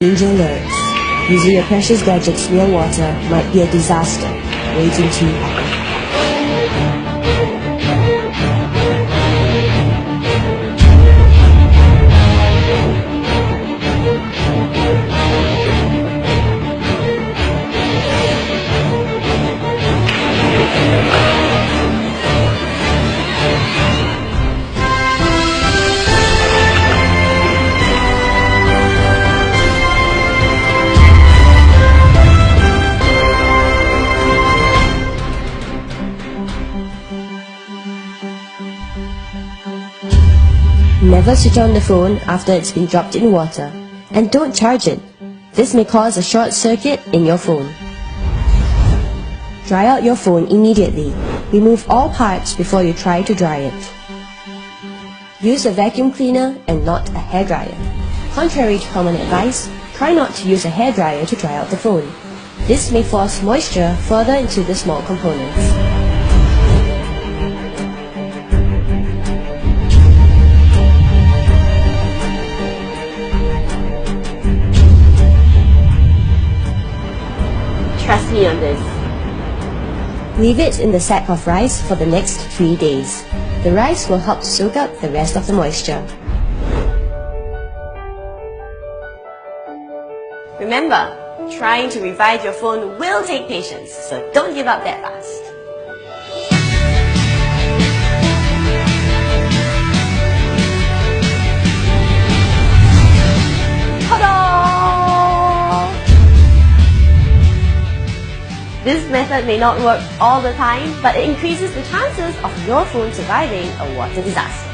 Danger alerts. Using your precious gadgets near water might be a disaster waiting to happen. Never switch on the phone after it's been dropped in water, and don't charge it. This may cause a short circuit in your phone. Dry out your phone immediately. Remove all parts before you try to dry it. Use a vacuum cleaner and not a hairdryer. Contrary to common advice, try not to use a hairdryer to dry out the phone. This may force moisture further into the small components. Trust me on this. Leave it in the sack of rice for the next 3 days. The rice will help to soak up the rest of the moisture. Remember, trying to revive your phone will take patience, so don't give up that fast. This method may not work all the time, but it increases the chances of your phone surviving a water disaster.